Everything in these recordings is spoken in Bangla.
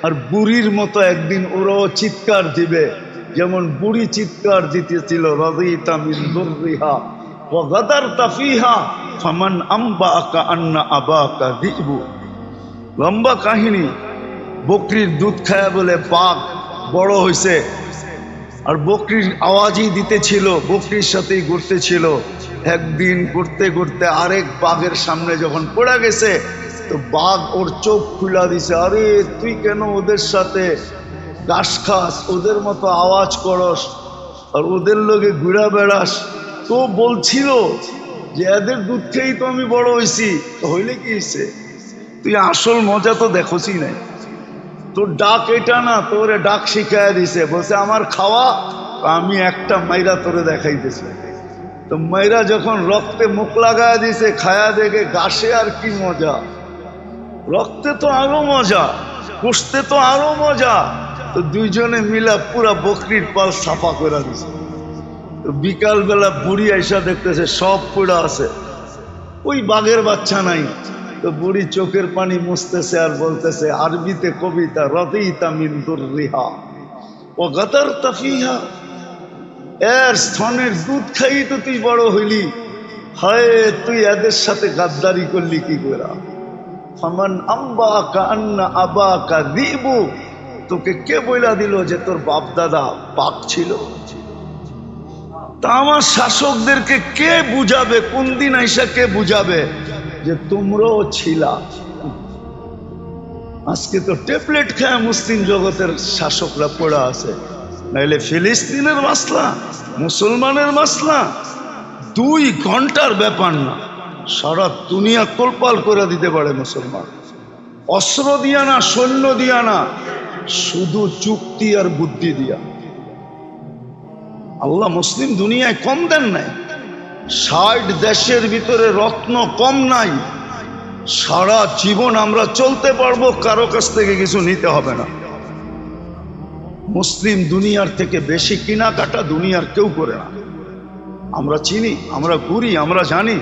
আর বুড়ির মতো একদিন ওরাও চিৎকার দিবে, যেমন বুড়ি চিৎকার দিতেছিল, রাদিতা মিন দুররিহা ওয়া গাদারতা ফিহা ফামান আম্বাকা আন্না আবাকা দিবু। লম্বা কাহিনী। বকরির দুধ খায়া বলে বাঘ বড় হয়েছে, আর বকরির আওয়াজই দিতেছিল, বকরির সাথেই ঘুরতেছিল। একদিন ঘুরতে ঘুরতে আরেক বাঘের সামনে যখন পড়ে গেছে, তো বাঘ ওর চোখ খুলা দিছে, আরে তুই কেন ওদের সাথে ঘাস খাস, ওদের মতো আওয়াজ করস, আর ওদের লোকে ঘুরা বেড়াস? তো বলছিল যে এদের দুধ খেয়েই তো আমি বড় হয়েছি, তো হইলে কি হয়েছে, তুই আসল মজা তো দেখোসই নাই। তোর ডাক এটা না, তোরে ডাক শিখাইয়া দিছে, বলছে আমার খাওয়া, আমি একটা মাইরা তোরে দেখাইতেছি। তো মাইরা যখন রক্তে মুখ লাগায় দিছে, খায়া দেখে ঘাসে আর কি মজা, রক্তে তো আরো মজা, কষতে তো আরো মজা। তো দুইজনে মিলা পুরা বকরির পাল সাফা করে দিছে। তো বিকাল বেলা বুড়ি আইসা দেখতেছে সব পুরা আছে, ওই বাঘের বাচ্চা নাই। তো বুড়ি চোখের পানি মুছতেছে আর বলতেছে আরবিতে কবিতা, রাদিতা মিন দুররিহা ওয়া গাদারতা ফিহা, এর স্তনের দুধ খাই তো তুই বড় হইলি, হায় তুই এদের সাথে গাদ্দারি করলি কি করে? ফামান আম্বাকা আন্না আবাকা দিবু, তোকে কে বইলা দিল যে তোর বাপ দাদা পাক ছিল? তা আমার শাসকদেরকে কে বুঝাবে, কোন দিন আইসা কে বুঝাবে যে তোমরাও ছিলা? আজকে তো ট্যাবলেট খায় মুসলিম জগতের শাসকরা পড়া আছে, নাইলে ফিলিস্তিনের মাসলা, মুসলমানের মাসলা 2 ঘন্টার ব্যাপার না, সারা দুনিয়া তোলপাল করে দিতে পারে মুসলমান। অস্ত্র দিয়া না, সৈন্য দিয়া না, শুধু যুক্তি আর বুদ্ধি দিয়া। আল্লাহ মুসলিম দুনিয়ায় কম দেন নাই, 60 দেশের ভিতরে রত্ন কম নাই। সারা জীবন আমরা চলতে পারবো, কারো কাছ থেকে কিছু নিতে হবে না। মুসলিম দুনিয়ার থেকে বেশি কেনাকাটা দুনিয়ার কেউ করে না। আমরা চিনি, আমরা ঘুরি, আমরা জানি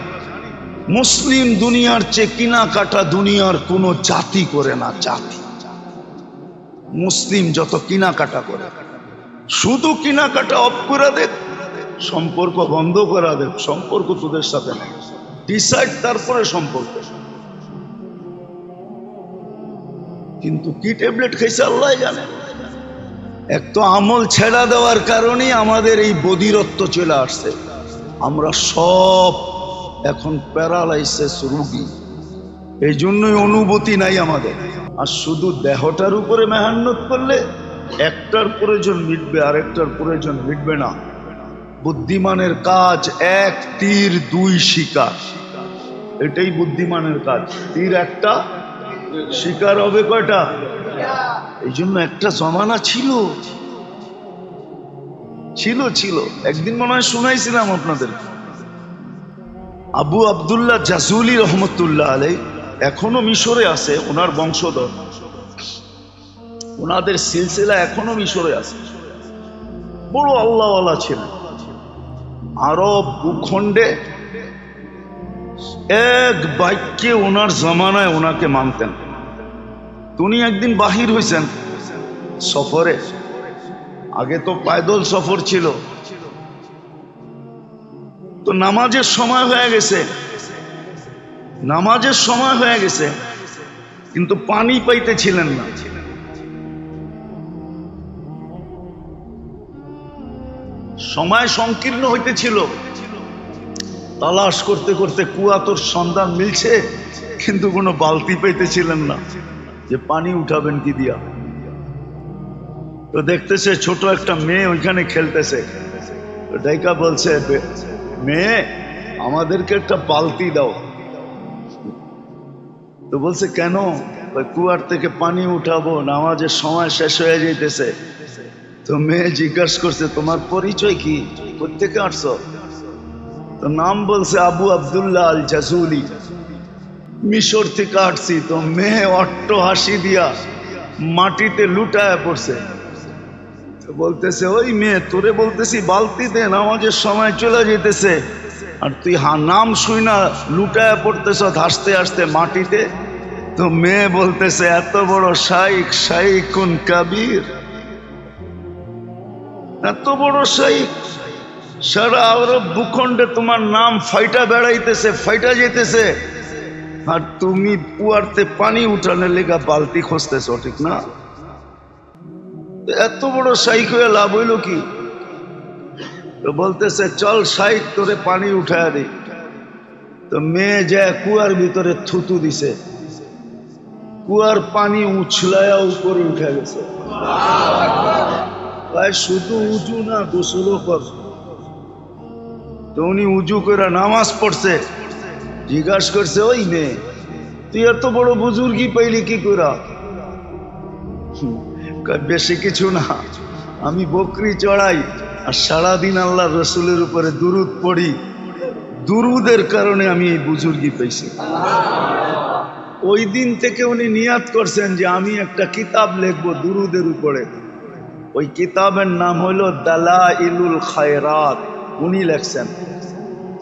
মুসলিম দুনিয়ার চেয়ে কেনাকাটা দুনিয়ার কোনো জাতি করে না। জাতি মুসলিম যত কেনাকাটা করে, শুধু কেনাকাটা অফ করে দেখ, সম্পর্ক বন্ধ করা দেখ, সম্পর্ক তোদের সাথে নেই, ডিসাইড তারপরে সম্পর্ক। কিন্তু কি ট্যাবলেট খাইছে আল্লাহ জানে। এক তো আমল ছেড়া দেওয়ার কারণেই আমাদের এই বধিরত্ব চলে আসছে। আমরা সব এখন প্যারালাইসিস রোগী, এই জন্যই অনুভূতি নাই আমাদের। আর শুধু দেহটার উপরে মেহনত করলে একটার প্রয়োজন মিটবে, আরেকটার প্রয়োজন মিটবে না। বুদ্ধিমানের কাজ 1 তীর 2 শিকার, এটাই বুদ্ধিমানের কাজ। তীর একটা, শিকার হবে কয়টা? এই জন্য একটা জমানা ছিল ছিল ছিল একদিন মনে হয় শুনাইছিলাম আপনাদের, আবু আব্দুল্লাহ জাজুলি রহমতুল্লাহ আলাই এখনো মিশরে আছে, ওনার বংশধর, ওনাদের সিলসিলা এখনো মিশরে আছে। বড় আল্লাহওয়ালা ছিলেন। আরব ভূখণ্ডে এক বাক্যে ওনার জমানায় ওনাকে মানতেন। উনি একদিন বাহির হয়েছেন সফরে, আগে তো পায়দল সফর ছিল, তো নামাজের সময় হয়ে গেছে, নামাজের সময় হয়ে গেছে, কিন্তু পানি পাইতেছিলেন না। সময় সংকীর্ণ হইতেছিল, তালাশ করতে করতে কুয়াতোর সন্ধান মিলছে, কিন্তু কোনো বালতি পাইতেছিলেন না যে পানি উঠাবেন কি দিয়া। তো দেখতেছে ছোট একটা মেয়ে ওইখানে খেলতেছে, ডাইকা বলছে, মেয়ে আমাদেরকে একটা বালতি দাও। তো বলছে কেন? কুয়ার থেকে পানি উঠাবো, নামাজের সময় শেষ হয়ে যাইতেছে। তো মেয়ে জিজ্ঞাসা করছে তোমার পরিচয় কি, কোথেকে আসছো? তো নাম বলছে আবু আব্দুল্লাহ আল জাজুলি, মিশর থেকে আসছি। তো মেয়ে অট্ট হাসি দিয়া মাটিতে লুটায় পড়ছে। বলতেছে ওই মেয়ে, তোরে বলতেছি বালতি দে, নামাজের সময় চলে যেতেছে, আর তুই নাম শুই না লুটায় পড়তেছ হাসতে হাসতে মাটিতে। তো মেয়ে বলতেছে এত বড় শাইখ, শাইখুন কাবীর, এত বড় শাইখ, সারা আরব ভূখণ্ডে তোমার নাম ফাইটা বেড়াইতেছে, ফাইটা যেতেছে, আর তুমি কুয়ারতে পানি উঠানোর লেগা বালতি খুঁজতেছ, ঠিক না? এত বড় শাইখ হয়ে লাভ হইল কি? তো বলতেছে চল শাইখ তোরে পানি উঠায় দিই। তো মেয়ে যায় কুয়ার ভিতরে থুতু দিছে, কুয়ার পানি উছলায়া উপরে উঠে গেছে। ভাই শুধু উজু না, গোসলও কর। তো উনি উজু করে নামাজ পড়ছে, জিজ্ঞাসা করছে ওই মেয়ে তুই এত বড় বুজুর্গি পাইলি কি করে? বেশি কিছু না, আমি বকরি চড়াই আর সারাদিন আল্লাহ রসুলের উপরে দুরুদ পড়ি, দুরুদের কারণে আমি এই বুজুর্গি পাইছি। ওই দিন থেকে উনি নিয়াত করছেন যে আমি একটা কিতাব লিখবো দুরুদের উপরে। ওই কিতাবের নাম হইল দালাইলুল খায়রাত। উনি লেখছেন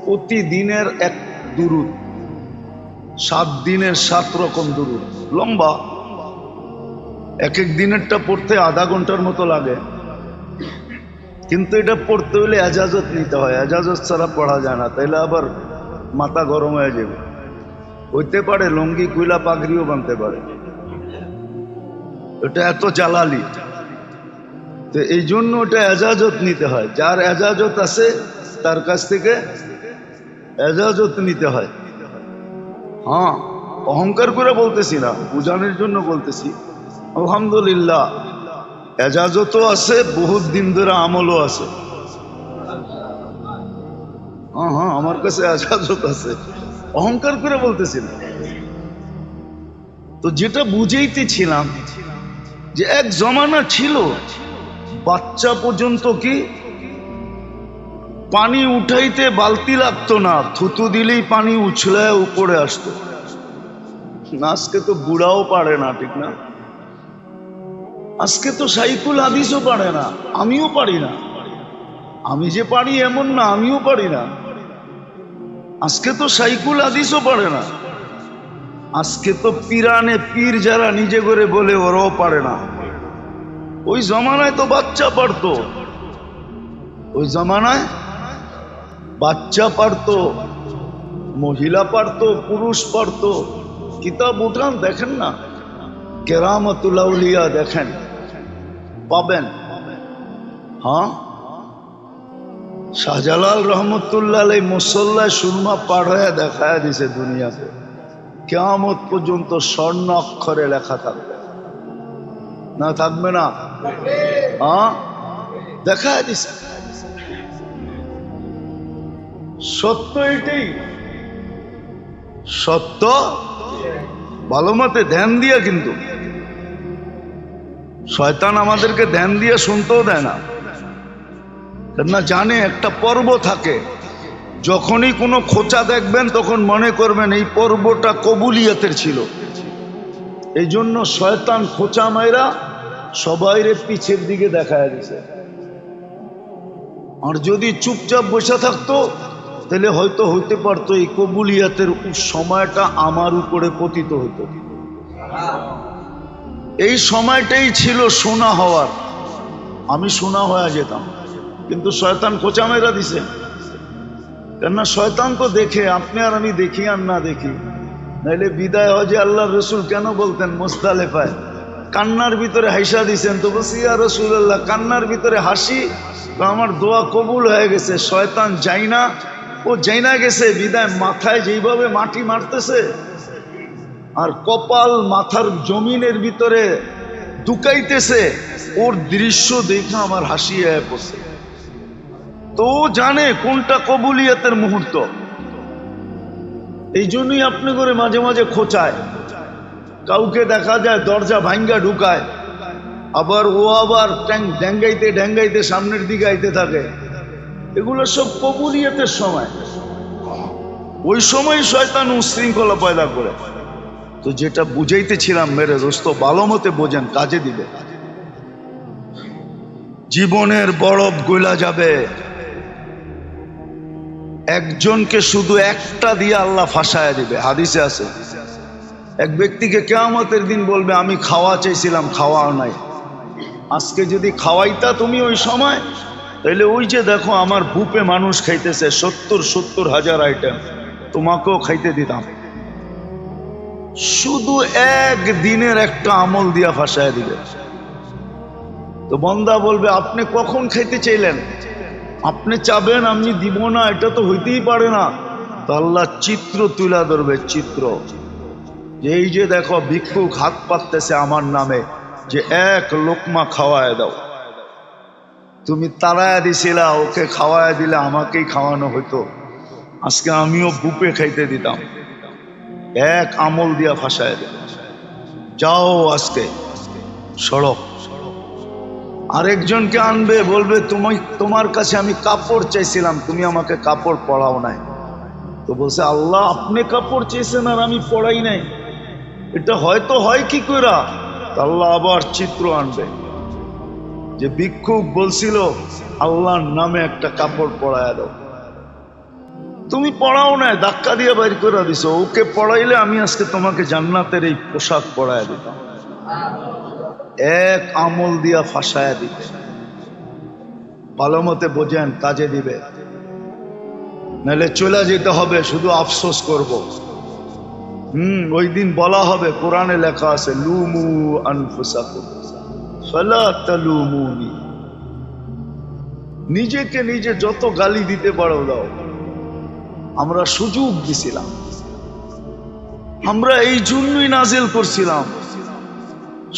প্রতিদিনের এক দুরুদ, 7 দিনের 7 রকম দুরুদ, লম্বা। এক এক দিনেরটা পড়তে আধা ঘন্টার মতো লাগে, কিন্তু এটা পড়তে হলে এজাজত নিতে হয়, এজাজত ছাড়া পড়া যায় না, তাইলে আবার মাথা গরম হয়ে যাবে। হইতে পারে লঙ্গি কুইলা পাগড়িও বানতে পারে, এটা এত জালালি। তো এই জন্য ওটা এজাজত নিতে হয়, যার এজাজত আছে তার কাছ থেকে এজাজত নিতে হয়। হ্যাঁ, অহংকার করে বলতেছি না, বুঝানোর জন্য বলতেছি। আলহামদুলিল্লাহ এজাজতও আছে, বহুত দিন ধরে আমলও আছে। হ্যাঁ হ্যাঁ, আমার কাছে এজাজত আছে, অহংকার করে বলতেছি না। তো যেটা বুঝাইতেছিলাম যে এক জমানা ছিল বাচ্চা পর্যন্ত কি পানি উঠাইতে বালতি লাগতো না, থুতু দিলেই পানি উছলায় উপরে আসতো। আজকে তো বুড়াও পারে না, ঠিক না? আজকে তো শাইখুল হাদিসও পারে না, আমিও পারি না। আমি যে পারি এমন না, আমিও পারি না। আজকে তো শাইখুল হাদিসও পারে না। আজকে তো পিরানে পীর যারা নিজে করে বলে ওরাও পারে না। ওই জমানায় তো বাচ্চা পারতো, ওই জমানায় বাচ্চা পারতো, মহিলা পারতো, পুরুষ পারতো। কিতাব উঠান দেখেন না, কেরামতুল আউলিয়া দেখেন, পাবেন। হ্যাঁ, শাহজালাল রহমতুল্লাহ আলাইহি মুসল্লায় সুরমা পার হয়ে দেখায় দিছে দুনিয়াতে, কিয়ামত পর্যন্ত স্বর্ণ অক্ষরে লেখা থাকবে না, থাকবে না? হ্যাঁ, দেখায় দিছে। সত্য এটাই, সত্য। ভালো মতে ধ্যান দিয়া, কিন্তু শয়তান আমাদেরকে ধ্যান দিয়ে শুনতেও দেয় না, না জানে একটা পর্ব থাকে। যখনই কোনো খোঁচা দেখবেন তখন মনে করবেন এই পর্বটা কবুলিয়াতের ছিল। এই জন্য শয়তান খোঁচা মাইরা সবাইরে পিছের দিকে দেখায় দিছে। আর যদি চুপচাপ বসে থাকতো তাহলে হয়তো হইতে পারতো এই কবুলিয়াতের সময়টা আমার উপরে পতিত হতো। এই সময়টাই ছিল সোনা হওয়ার, আমি সোনা হয়ে যেতাম, কিন্তু শয়তান খোঁচা মেরা দিছে। কেননা শয়তান তো দেখে, আপনি আর আমি দেখি আর না দেখি। নাইলে বিদায় হজে আল্লাহ রসুল কেন বলতেন মুজদালিফায় কান্নার ভিতরে হাসা দিছেন? তো বলছি ইয়া রাসূলুল্লাহ, কান্নার ভিতরে হাসি তো আমার দোয়া কবুল হয়ে গেছে। শয়তান যাই না, ও যাই না গেছে বিদায় মাথায় যেইভাবে মাটি মারতেছে আর কপাল মাথার জমিনের ভিতরে ঢুকাইতেছে, ওর দৃশ্য দেখে আমার হাসি হয়ে পড়ছে। তো জানে কোনটা কবুলিয়াতের মুহূর্ত। এই জন্যই আপনি করে মাঝে মাঝে খোঁচায়, কাউকে দেখা যায় দরজা ভাঙ্গা ঢুকায়, আবার ও আবার ড্যাঙ্গাইতে ড্যাঙ্গাইতে সামনের দিকে আইতে থাকে। এগুলো সব কবুলিয়াতের সময়। ওই সময় শয়তান উশৃঙ্খলা পয়দা করে। তো যেটা বুঝাইতেছিলাম মেরে দোস্ত, ভালো মতে বোঝেন, কাজে দিবে। জীবনের বরফ গলা যাবে, একজনকে শুধু একটা দিয়ে আল্লাহ ফাঁসায় দিবে। হাদিসে আছে এক ব্যক্তিকে কিয়ামতের দিন বলবে আমি খাওয়া চাইছিলাম, খাওয়াও নাই। আজকে যদি খাওয়াইতা তুমি ওই সময়, তাহলে ওই যে দেখো আমার বুপে মানুষ খাইতেছে 70,000 আইটেম, তোমাকেও খাইতে দিতাম। শুধু এক দিনের একটা আমল দিয়া ফাঁসায় দিবে। তো বন্দা বলবে আপনি কখন খাইতে চাইলেন? আপনি চাবেন আমি দিব না, এটা তো হইতেই পারে না। তো আল্লাহ চিত্র তুলে ধরবে, চিত্র যে এই যে দেখো ভিক্ষুক হাত পাততেছে আমার নামে, যে এক লোকমা খাওয়ায় দাও। তুমি তাড়ায় দিছিলা, ওকে খাওয়ায় দিলে আমাকেই খাওয়ানো হইতো, আজকে আমিও বুপে খাইতে দিতাম। এক আমল দিয়া ফাঁসায় দিল, যাও আজকে সড়ক। আরেকজনকে আনবে, বলবে তোমার কাছে আমি কাপড় চাইছিলাম, তুমি আমাকে কাপড় পরাও নাই। তো বলছে আল্লাহ আপনি কাপড় চেয়েছেন আর আমি পড়াই নাই, এটা হয়তো হয় কি করে? আল্লাহ আবার চিত্র আনবে যে ভিক্ষুক বলছিল আল্লাহর নামে একটা কাপড় পরায় দাও, তুমি পড়াও নাই, ধাক্কা দিয়ে বাইর করে দিছো। ওকে পড়াইলে আমি আজকে তোমাকে জান্নাতের এই পোশাক পরায় দিতাম। এক আমল দিয়া ফাঁসায় দিবে। ভালো মতে বোঝেন, কাজে দিবে, নাহলে চলে যেতে হবে, শুধু আফসোস করব। ওই দিন বলা হবে, কোরআনে লেখা আছে লুমু আনফুসাকুম ফালা তালুমুনি। নিজেকে নিজে যত গালি দিতে পারো দাও, আমরা সুযোগ দিছিলাম, আমরা এই জন্যই নাজিল করছিলাম,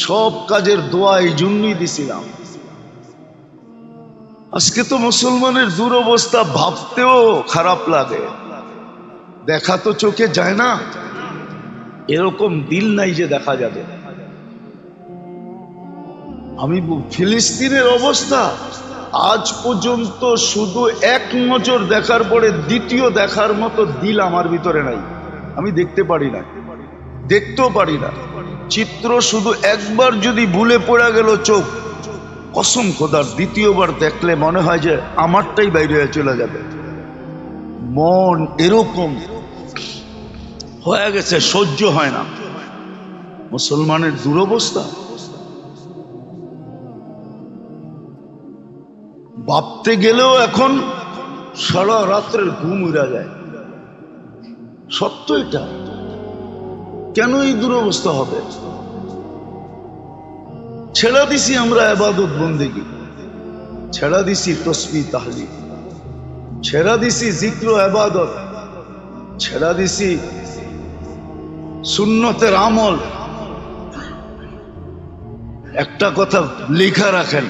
সব কাজের দোয়া এই জন্যই দিছিলাম। আজকে তো মুসলমানের দুরবস্থা ভাবতেও খারাপ লাগে, দেখা তো চোখে যায় না, এরকম দিল নাই যে দেখা যাবে। আমি ফিলিস্তিনের অবস্থা আজ পর্যন্ত শুধু এক নজর দেখার পরে দ্বিতীয় দেখার মতো দিল আমার ভিতরে নাই, আমি দেখতে পারি না, দেখতেও পারি না। চিত্র শুধু একবার যদি ভুলে পড়ে গেল চোখ, কসম খোদার দ্বিতীয়বার দেখলে মনে হয় যে আমারটাই বাইরে চলে যাবে। মন এরকম হয়ে গেছে, সহ্য হয় না। মুসলমানের দুরবস্থা ভাবতে গেলেও এখন সারা রাত্রের ঘুম উড়া যায়। সত্য এটা। কেন এই দুরবস্থা হবে? ছেড়া দিছি আমরা ইবাদত বন্দেগী, ছেড়া দিছি তসবিহ তাহলিল, ছেড়া দিছি জিক্র ইবাদত, ছেড়া দিছি সুন্নতের আমল। একটা কথা লেখা রাখেন,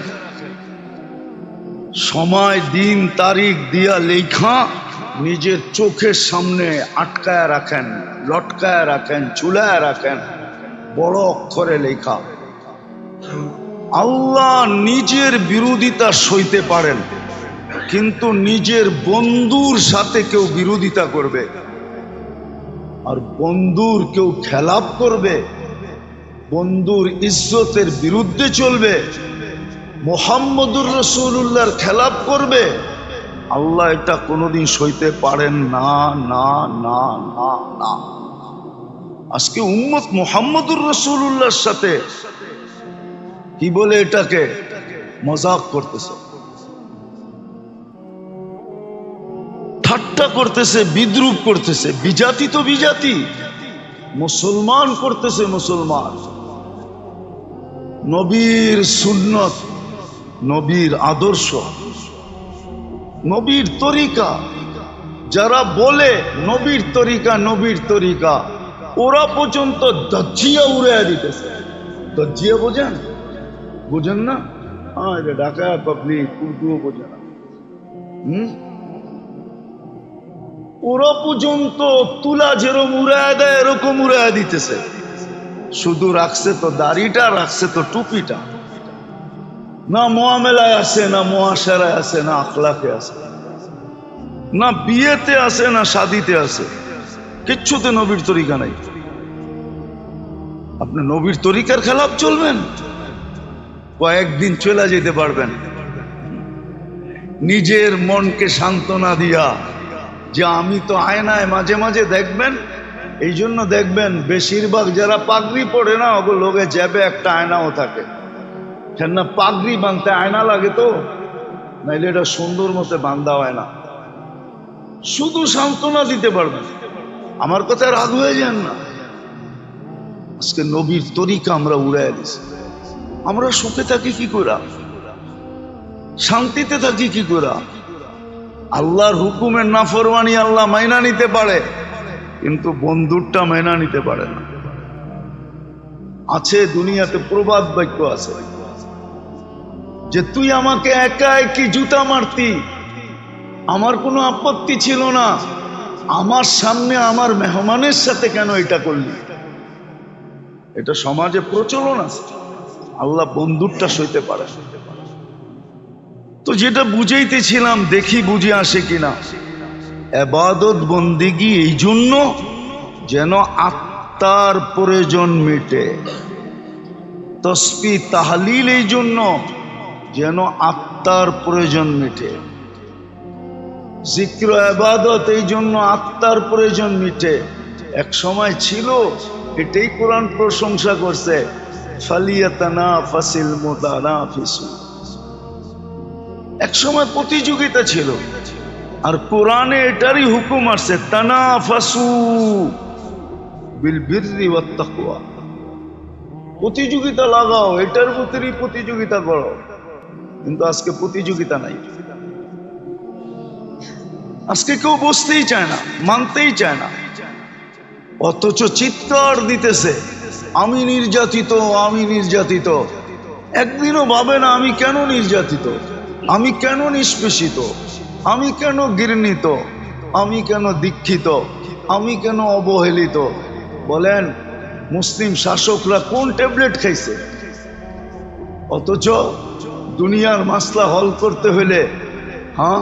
সময় দিন তারিখ দিয়া লেখা নিজের চোখের সামনে আটকায় রাখেন, লটকায় রাখেন, ঝুলায় রাখেন, বড় অক্ষরে লেখা। আল্লাহ নিজের বিরোধিতা সইতে পারেন, কিন্তু নিজের বন্ধুর সাথে কেউ বিরোধিতা করবে আর বন্ধুর কেউ খেলাপ করবে, বন্ধুর ইজ্জতের বিরুদ্ধে চলবে, মুহাম্মদুর রাসূলুল্লাহর খেলাপ করবে, আল্লাহ এটা কোনোদিন সইতে পারেন না, না, না, না, না। আজকে উম্মত মুহাম্মদুর রাসূলুল্লাহর সাথে কি বলে এটাকে মজাক করতেছে, ঠাট্টা করতেছে, বিদ্রুপ করতেছে। বিজাতি তো বিজাতি, মুসলমান করতেছে মুসলমান। নবীর সুন্নত, নবীর আদর্শ, নবীর তরিকা যারা বলে নবীর তরিকা, নবীর তরিকা, ওরা পর্যন্ত দজ্জিয়া উড়াইয়া দিতেছে। দজ্জিয়া বোঝেন? বোঝেন না? হ্যাঁ, এটা ঢাকা পাবলিক উর্দুও বোঝে না। ওরা পর্যন্ত তুলা যেরকম উড়াইয়া দেয় এরকম উড়াইয়া দিতেছে। শুধু রাখছে তো দাড়িটা, রাখছে তো টুপিটা, না মুআমেলায় আছে, না মুআশারায় আছে, না আখলাকে আছে, না বিয়েতে আছে, না শাদিতে আছে, কিচ্ছুতে নবীর তরিকা নাই। আপনি নবীর তরিকার খেলাফ চলবেন, কয়েকদিন চলে যেতে পারবেন। নিজের মনকে সান্ত্বনা দিয়া যে আমি তো আয়নায় মাঝে মাঝে দেখবেন এই জন্য দেখবেন বেশিরভাগ যারা পাগড়ি পরে না ওগুলো লোকে জ্যাবে একটা আয়নাও থাকে, কেন না পাগড়ি বাঁধতে আয়না লাগে তো, নাইলে এটা সুন্দর মতো বান্ধা হয় না। শুধু সান্ত্বনা দিতে পারবেন, আমার কথা রাগ হয়ে যান না। আজকে নবীর তরিকা আমরা উড়াই দিছি, আমরা সুখে থাকি কি করে, শান্তিতে থাকি কি করে? আল্লাহর হুকুমের নাফরমানি আল্লাহ মাইনা নিতে পারে, কিন্তু বন্ধুরটা মাইনা নিতে পারে না। আছে দুনিয়াতে প্রবাদ বাক্য আছে যে তুই আমাকে একা একই জুতা মারতি, আমার কোনো আপত্তি ছিল না, আমার সামনে আমার মেহমানের সাথে কেন এটা করলি? এটা সমাজে প্রচলন আছে। আল্লাহ বন্ধুরটা সইতে পারে। তো যেটা বুঝাইতেছিলাম, দেখি বুঝে আসে কিনা। ইবাদত বন্দেগী এই জন্য যেন আত্মার প্রয়োজন মেটে, তসবিহ তাহলিল এই জন্য যেন আত্মার প্রয়োজন মেটে, জিক্র ইবাদত এই জন্য আত্মার প্রয়োজন মিটে। এক সময় ছিল, এটাই কোরআন প্রশংসা করছে, ফালিয়াতানাফাসিল মুতানাফিসুন। এক সময় প্রতিযোগিতা ছিল, আর কোরআনে এটারই হুকুম আসছে, তানাফাসু বিল বিররি ওয়াত তাকওয়া। প্রতিযোগিতা লাগাও, এটার ভিতরেই প্রতিযোগিতা করো। কিন্তু আজকে প্রতিযোগিতা নাই, আজকে কেউ বসতেই চায় না, মানতেই চায় না, অথচ চিৎকার দিতেছে আমি নির্যাতিত, আমি নির্যাতিত। একদিনও ভাবে না আমি কেন নির্যাতিত, আমি কেন নিষ্পেষিত, আমি কেন ঘৃণিত, আমি কেন দীক্ষিত, আমি কেন অবহেলিত। বলেন মুসলিম শাসকরা কোন ট্যাবলেট খাইছে? অথচ দুনিয়ার মাসলা হল করতে হলে, হ্যাঁ,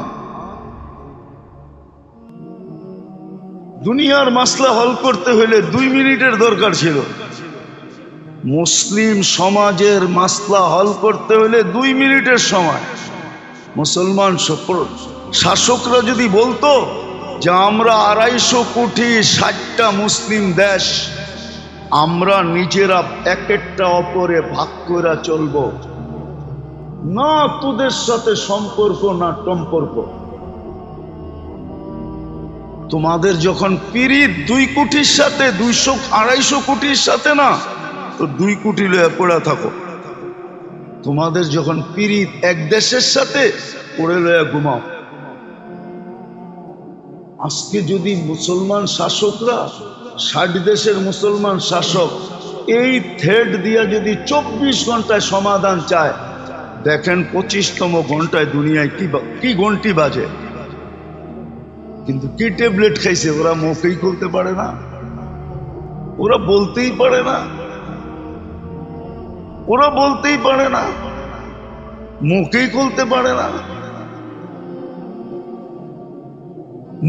দুনিয়ার মাসলা হল করতে হলে 2 মিনিটের দরকার ছিল। মুসলিম সমাজের মাসলা হল করতে হলে 2 মিনিটের সময়। মুসলমান শাসকরা যদি বলতো যে আমরা 250 কোটি 60টা মুসলিম দেশ, আমরা নিজেরা এক একটা অপরে ভাগ করে চলবো না, তোদের সাথে সম্পর্ক না সম্পর্ক। তোমাদের যখন পিরিত 2 কোটির সাথে, 200-250 কোটির সাথে না, তো 2 কোটি লয়ে পড়া থাকো। তোমাদের যখন পিরিত এক দেশের সাথে, পড়ে লয়ে ঘুমাও। আজকে যদি মুসলমান শাসকরা, 60 দেশের মুসলমান শাসক এই থ্রেড দিয়া যদি 24 ঘন্টায় সমাধান চায়, দেখেন 25তম ঘন্টায় দুনিয়ায় কি ঘন্টি বাজে। কিন্তু কি ট্যাবলেট খাইছে, ওরা মুখেই খুলতে পারে না, ওরা বলতেই পারে না, ওরা বলতেই পারে না, মুখেই খুলতে পারে না,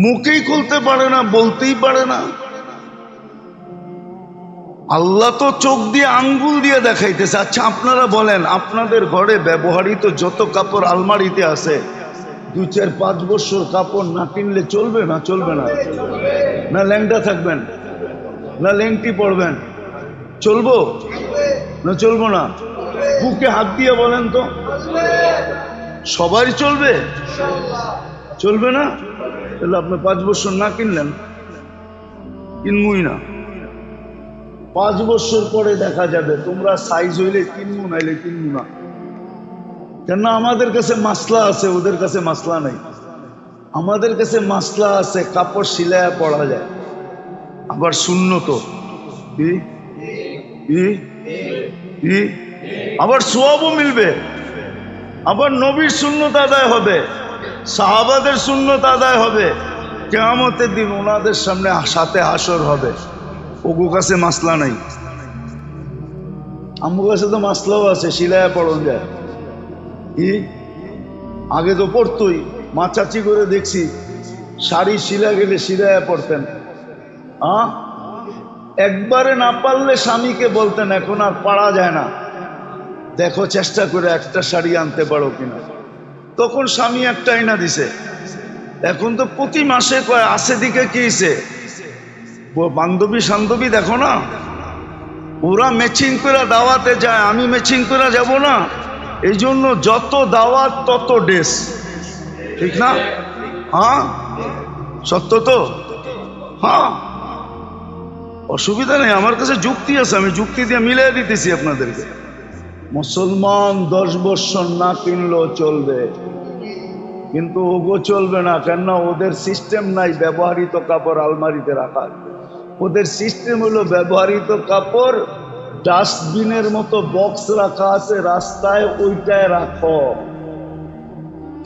মুখেই খুলতে পারে না, বলতেই পারে না। আল্লাহ তো চোখ দিয়ে আঙ্গুল দিয়ে দেখাইতেছে। আচ্ছা আপনারা বলেন, আপনাদের ঘরে ব্যবহৃত যত কাপড় আলমারিতে আছে, 2-4-5 বছর কাপড় না কিনলে চলবে না? চলবে না? না ল্যাংটা থাকবেন, না লেংটি পড়বেন, চলবো না চলবো না? বুকে হাত দিয়ে বলেন তো, সবাই চলবে? চলবে না? তাহলে আপনি 5 বছর না কিনলেন, কিনবই না। 5 বছর পরে দেখা যাবে, তোমরা সাইজ হইলে কিনবো, নাইলে কিনবো না। কেন? আমাদের কাছে মাসলা আছে, ওদের কাছে মাসলা নাই। আমাদের কাছে মাসলা আছে, কাপড় সিলায়া পরা যায়, আবার সুন্নত, আবার সওয়াবও মিলবে, আবার নবীর সুন্নত আদায় হবে, সাহাবাদের সুন্নত আদায় হবে। কিয়ামতের দিন ওনাদের সামনে সাথে হাসর হবে। ওগো কাছে মাসলা নাই, আমার কাছে তো মাসলাও আছে, সিলায়া পড়ন যায়। কি আগে তো পড়তোই, মা চাচি করে দেখছি শাড়ি শিলা গেলে সিলায়া পড়তেন। একবারে না পারলে স্বামীকে বলতেন এখন আর পারা যায় না, দেখো চেষ্টা করে একটা শাড়ি আনতে পারো কিনা। তখন স্বামী একটা আইনা দিছে। এখন তো প্রতি মাসে কয় আছে দিকে কি হইছে, বান্ধবী সান্ধবী দেখো না, ওরা ম্যাচিং করে দাওয়াতে যায়, আমি ম্যাচিং করে যাব না। এই জন্য যত দাওয়াত তত ড্রেস, ঠিক না? হ্যাঁ, সত্য তো। হ্যাঁ, অসুবিধা নেই, আমার কাছে যুক্তি আছে, আমি যুক্তি দিয়ে মিলিয়ে দিতেছি আপনাদেরকে। মুসলমান 10 বৎসর না কিনলেও চলবে, কিন্তু ওগো চলবে না। কেননা ওদের সিস্টেম নাই ব্যবহৃত কাপড় আলমারিতে রাখার। ওদের সিস্টেম হলো ব্যবহৃত কাপড় ডাস্টবিনের মতো বক্স রাখা আছে রাস্তায়, ওইটায় রাখো।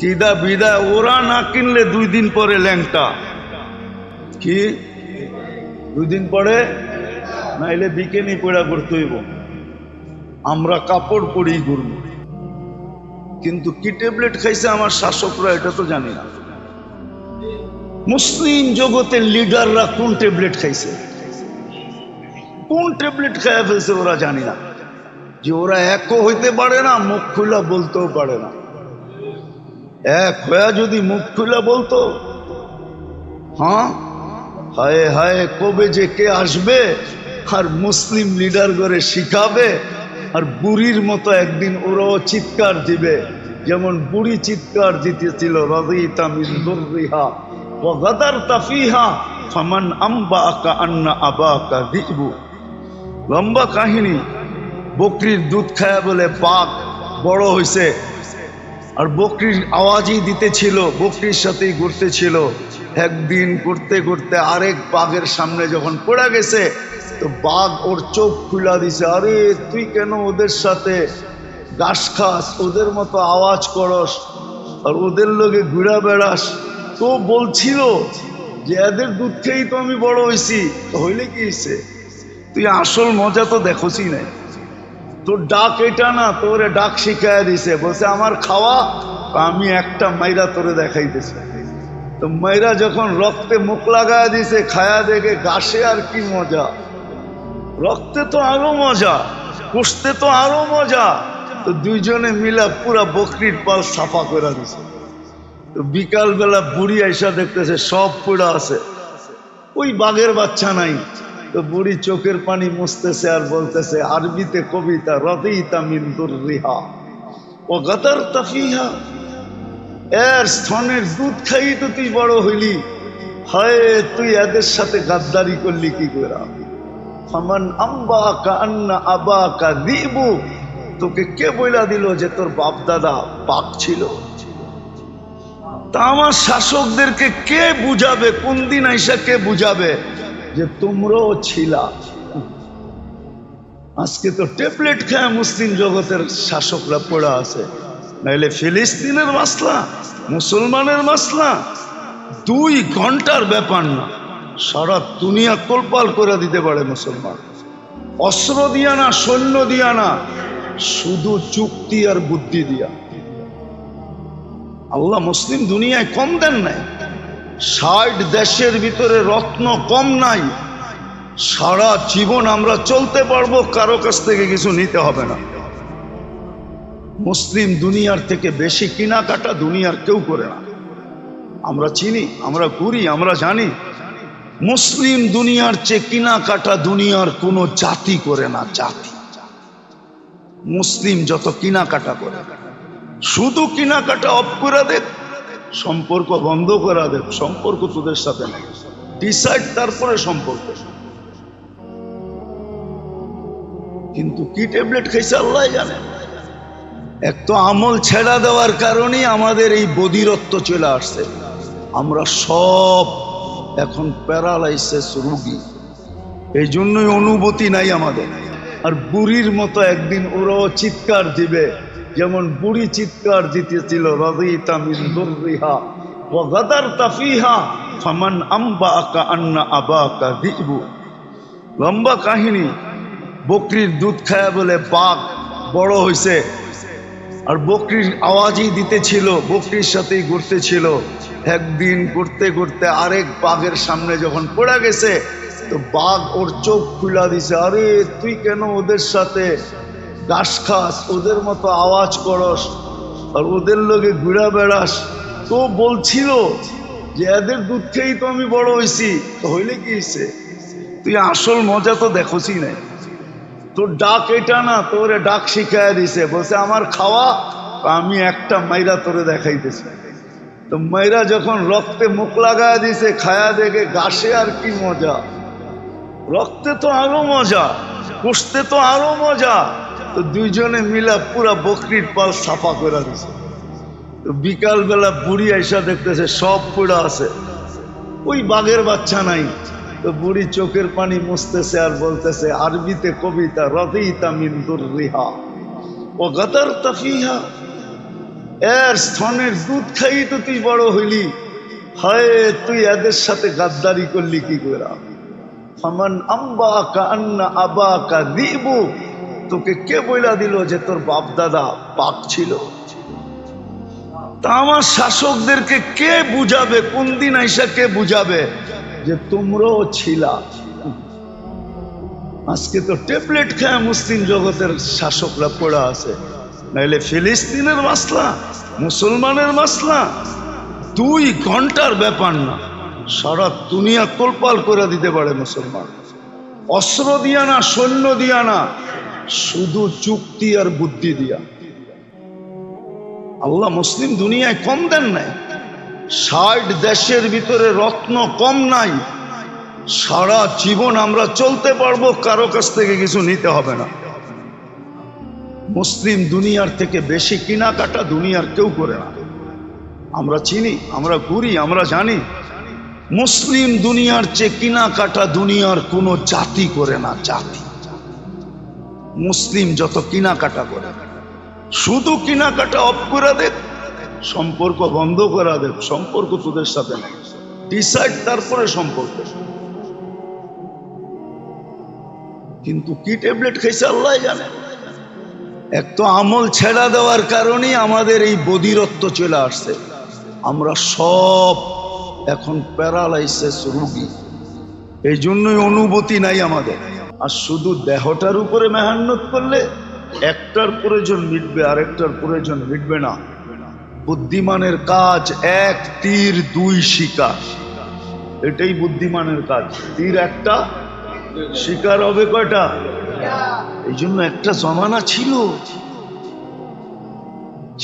চিদা বিদায় ওরা না কিনলে 2 দিন পরে ল্যাংটা। কি 2 দিন পরে? নাইলে বিকেনি পড়া করতে হইব। আমরা কাপড় পরেই ঘুরব। কিন্তু কি ট্যাবলেট খাইছে আমার শাসকরা এটা তো জানি না। মুসলিম জগতের লিডাররা কোন ট্যাবলেট খাইছে, কোন ট্যাবলেট খাইয়া ফেলছে ওরা জানি না। যে ওরা একও হইতে পারে না, মুখ খুলা বলতেও পারে না। এক হয়ে যদি মুখ খুলা বলতো, হ্যাঁ হায় হায় কবে যে কে আসবে আর মুসলিম লিডার করে শিখাবে, আর বুড়ির মতো একদিন ওরাও চিৎকার দিবে, যেমন বুড়ি চিৎকার দিতেছিল রাদিতা মিন দুররিহা ওয়া গাদারতা ফিহা ফামান আম্বাআকা আন্না আবাকা যিবু। লম্বা কাহিনী। বকরির দুধ খায়া বলে বাঘ বড় হইছে, আর বকরির আওয়াজই দিতেছিল, বকরির সাথেই ঘুরতেছিল। একদিন করতে করতে আরেক বাঘের সামনে যখন পড়ে গেছে, তো বাঘ ওর চোখ খুলা দিছে। আরে তুই কেন ওদের সাথে ঘাস খাস, ওদের মতো আওয়াজ করস, আর ওদের লোকে ঘুরা বেড়াস? তো বলছিল যে এদের দুধ খেয়েই তো আমি বড় হয়েছি। হইলে কি হয়েছে? তুই আসল মজা তো দেখোসই নাই। তোর ডাক এটা না, তোরে ডাক শিখাইয়া দিছে। বলছে আমার খাওয়া, আমি একটা মাইরা তোরে দেখাইতেছি। তো মাইরা যখন রক্তে মুখ লাগায় দিছে, খায়া দেখে ঘাসে আর কি মজা, রক্তে তো আরো মজা, কষতে তো আরো মজা। তো দুইজনে মিলা পুরা বকরির পাল সাফা করে দিছে। তো বিকাল বেলা বুড়ি আইসা দেখতেছে সব পুরা আছে, ওই বাঘের বাচ্চা নাই। তো বুড়ি চোখের পানি মুছতেছে আর বলতেছে আরবিতে কবিতা, রাদিতা মিন দুররিহা ওয়া গাদারতা ফিহা। এর স্তনের দুধ খাই তো তুই বড় হইলি, হায় তুই এদের সাথে গাদ্দারি করলি কি করে? ফামান আম্বাকা আন্না আবাকা যিবু। তোকে কে বইলা দিল যে তোর বাপ দাদা বাঘ ছিল? তা আমার শাসকদেরকে কে বুঝাবে? কোন দিন আইসা কে বুঝাবে যে তোমরাও ছিলা? আজকে তো ট্যাবলেট খায় মুসলিম জগতের শাসকরা পড়া আছে। নাইলে ফিলিস্তিনের মাসলা, মুসলমানের মাসলা 2 ঘন্টার ব্যাপার না, সারা দুনিয়া তোলপাল করে দিতে পারে মুসলমান। অস্ত্র দিয়া না, সৈন্য দিয়া না, শুধু যুক্তি আর বুদ্ধি দিয়া। আল্লাহ মুসলিম দুনিয়ায় কম দেন নাই। 60 দেশের ভিতরে রত্ন কম নাই। সারা জীবন আমরা চলতে পারবো, কারো কাছ থেকে কিছু নিতে হবে না। মুসলিম দুনিয়ার থেকে বেশি কেনাকাটা দুনিয়ার কেউ করে না। আমরা চিনি, আমরা ঘুরি, আমরা জানি মুসলিম দুনিয়ার চেয়ে কেনাকাটা দুনিয়ার কোনো জাতি করে না। জাতি মুসলিম যত কেনাকাটা করে, শুধু কেনাকাটা অফ করে দেখ, সম্পর্ক বন্ধ করে দেখ, সম্পর্ক তোদের সাথে নেই, ডিসাইড তারপরে সম্পর্ক। কিন্তু কি ট্যাবলেট খাইছে আল্লাহ জানে। এক তো আমল ছেড়া দেওয়ার কারণেই আমাদের এই বধিরত্ব চলে আসছে। আমরা সব এখন প্যারালাইসিস রোগী, এই জন্যই অনুভূতি নাই আমাদের। আর বুড়ির মতো একদিন ওরাও চিৎকার দিবে, যেমন বুড়ি চিৎকার দিতেছিল রাদিতা মিন দুররিহা ওয়া গাদারতা ফিহা ফামান আম্বাআকা আন্না আবাকা যিবু। লম্বা কাহিনী। বকরির দুধ খায়া বলে বাঘ বড় হইছে, আর বকরির আওয়াজই দিতেছিল, বকরির সাথেই ঘুরতেছিল। একদিন করতে করতে আরেক বাঘের সামনে যখন পড়ে গেছে, তো বাঘ ওর চোখ খুলা দিছে। আরে তুই কেন ওদের সাথে ঘাস খাস, ওদের মতো আওয়াজ করস, আর ওদের লোকে ঘুরা বেড়াস? তো বলছিল যে এদের দুধ খেয়েই তো আমি বড় হয়েছি। তো হইলে কি হয়েছে? তুই আসল মজা তো দেখোসই নাই। তোর ডাক এটা না, তোরে ডাক শিখাইয়া দিছে, বলছে আমার খাওয়া, আমি একটা মাইরা তোরে দেখাইতেছি। তো মাইরা যখন রক্তে মুখ লাগায় দিছে, খায়া দেখে ঘাসে আর কি মজা, রক্তে তো আরো মজা, কষতে তো আরো মজা। তো দুইজনে মিলা পুরা বকরির পাল সাফা করে দিছে। তো বিকাল বেলা বুড়ি আইসা দেখতেছে সব পুরা আছে, ওই বাঘের বাচ্চা নাই। তো বুড়ি চোখের পানি মুছতেছে আর বলতেছে আরবিতে কবিতা, রাদিতা মিন দুররিহা ওয়া গাদারতা ফিহা, এর স্তনের দুধ খাই তো তুই বড় হইলি, হায় তুই এদের সাথে গাদ্দারি করলি কি করে। ফামান আম্বাকা আন্না আবাকা দিবু, তোকে কে বইলা দিল যে তোর বাপ দাদা পাক ছিল? তা আমার শাসকদেরকে কে বুঝাবে, কোন দিন আইসা কে বুঝাবে যে তোমরাও ছিলা? আজকে তো ট্যাবলেট খায় মুসলিম জগতের শাসকরা পড়া আছে, নাইলে ফিলিস্তিনের মাসলা, মুসলমানের মাসলা 2 ঘন্টার ব্যাপার না, সারা দুনিয়া তোলপাল করে দিতে পারে মুসলমান। অস্ত্র দিয়া না, সৈন্য দিয়া না, শুধু যুক্তি আর বুদ্ধি দিয়া। আল্লাহ মুসলিম দুনিয়ায় কম দেন নাই, 60 দেশের ভিতরে রত্ন কম নাই। সারা জীবন আমরা চলতে পারবো, কারো কাছ থেকে কিছু নিতে হবে না। মুসলিম দুনিয়ার থেকে বেশি কেনাকাটা দুনিয়ার কেউ করে না। আমরা চিনি, আমরা ঘুরি, আমরা জানি মুসলিম দুনিয়ার চেয়ে কেনাকাটা দুনিয়ার কোনো জাতি করে না। জাতি মুসলিম যত কেনাকাটা করে, শুধু কেনাকাটা অফ করে দেখ, সম্পর্ক বন্ধ করা দেখ, সম্পর্ক তোদের সাথে নেই, ডিসাইড তারপরে সম্পর্ক। কিন্তু কি ট্যাবলেট খাইছে আল্লাহ জানে। এক তো আমল ছেড়া দেওয়ার কারণেই আমাদের এই বধিরত্ব চলে আসছে। আমরা সব এখন প্যারালাইসিস রোগী, এই জন্যই অনুভূতি নাই আমাদের। আর শুধু দেহটার উপরে মেহনত করলে একটার প্রয়োজন মিটবে, আরেকটার প্রয়োজন মিটবে না। বুদ্ধিমানের কাজ 1 তীর 2 শিকার, এটাই বুদ্ধিমানের কাজ। তীর একটা, শিকার হবে কয়টা? এই জন্য একটা জমানা ছিল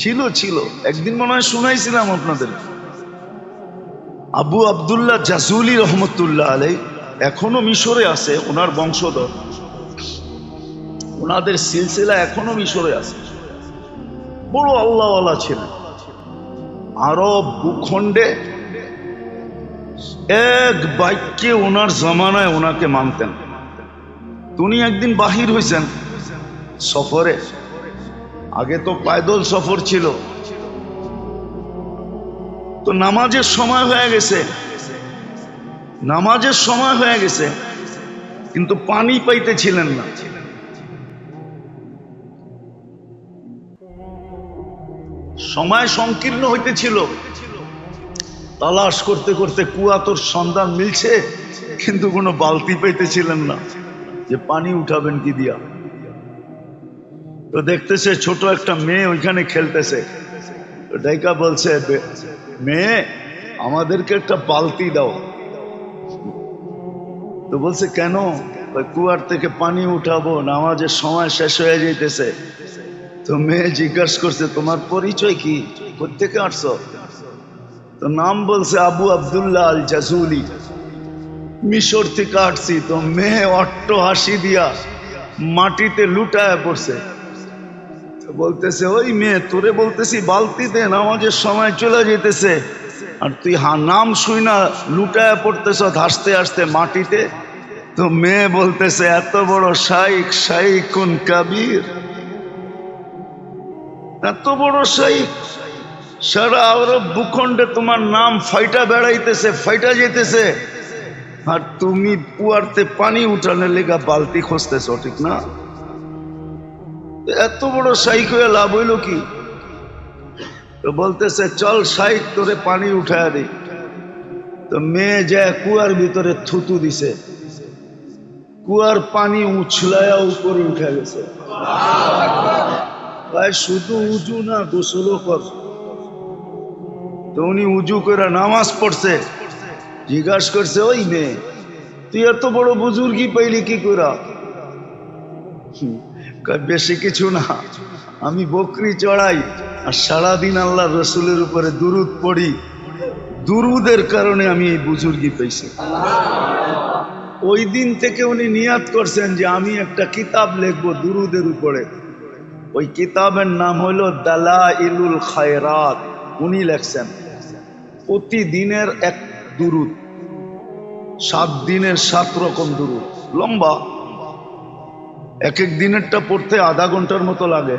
ছিল ছিল একদিন মনে হয় শুনাইছিলাম আপনাদের, আবু আব্দুল্লাহ জাজুলি রহমতুল্লাহ আলাই এখনো মিশরে আছে, ওনার বংশধর, ওনাদের সিলসিলা এখনো মিশরে আছে। বড় আল্লাহওয়ালা ছিলেন। আরব ভূখণ্ডে এক বাক্যে ওনার জমানায় ওনাকে মানতেন। উনি একদিন বাহির হয়েছেন সফরে, আগে তো পায়দল সফর ছিল। তো নামাজের সময় হয়ে গেছে, নামাজের সময় হয়ে গেছে, কিন্তু পানি পাইতেছিলেন না। সময় সংকীর্ণ হইতেছিল, তালাশ করতে করতে কুয়াতোর সন্ধান মিলছে, কিন্তু কোনো বালতি পাইতেছিলেন না যে পানি উঠাবেন কি দিয়া। তো দেখতেছে ছোট একটা মেয়ে ওইখানে খেলতেছে, ডাইকা বলছে, মেয়ে আমাদেরকে একটা বালতি দাও। তো বলছে কেন? কুয়ার থেকে পানি উঠাবো, নামাজের সময় শেষ হয়ে যাইতেছে। তো মেয়ে জিজ্ঞাসা করছে তোমার পরিচয় কি, কোত্থেকে আসছো? তো নাম বলছে আবু আব্দুল্লাহ আল জাজুলি, মিশর থেকে আসছি। তো মেয়ে অট্ট হাসি দিয়া মাটিতে লুটায় পড়ছে। বলতেছে ওই মেয়ে, তোরে বলতেছি বালতি দে, নামাজের সময় চলে যেতেছে, আর তুই নাম শুই না লুটায় পড়তেছ হাসতে হাসতে মাটিতে। তো মেয়ে বলতেছে এত বড় শাইখ, শাইখুন কাবীর, এত বড় শাইখ, সারা আরব ভূখণ্ডে তোমার নাম ফাইটা বেড়াইতেছে, ফাইটা যেতেছে, আর তুমি কুয়ারতে পানি উঠানোর লেগা বালতি খুঁজতেছ, ঠিক না? এত বড় শাইখ হয়ে লাভ হইল কি? তো বলতেছে চল শাইখ তোরে পানি উঠায় দিই। তো মেয়ে যায় কুয়ার ভিতরে থুতু দিছে, কুয়ার পানি উছলায়া উপরে উঠে গেছে। ভাই শুধু উজু না, গোসলও কর। তো উনি উজু করে নামাজ পড়ছে, জিজ্ঞাসা করছে ওই মেয়ে তুই এত বড় বুজুর্গি পাইলি কি করে? কয় বেশি কিছু না, আমি বকরি চড়াই আর সারাদিন আল্লাহ রসুলের উপরে দুরুদ পড়ি, দুরুদের কারণে আমি এই বুজুর্গি পাইছি। ওই দিন থেকে উনি নিয়াত করছেন যে আমি একটা কিতাব লিখবো দুরুদের উপরে। ওই কিতাবের নাম হলো দালাইলুল খায়রাত। উনি লেখছেন প্রতিদিনের এক দুরুদ, 7 দিনের 7 রকম দুরুদ, লম্বা। এক এক দিনেরটা পড়তে আধা ঘন্টার মতো লাগে,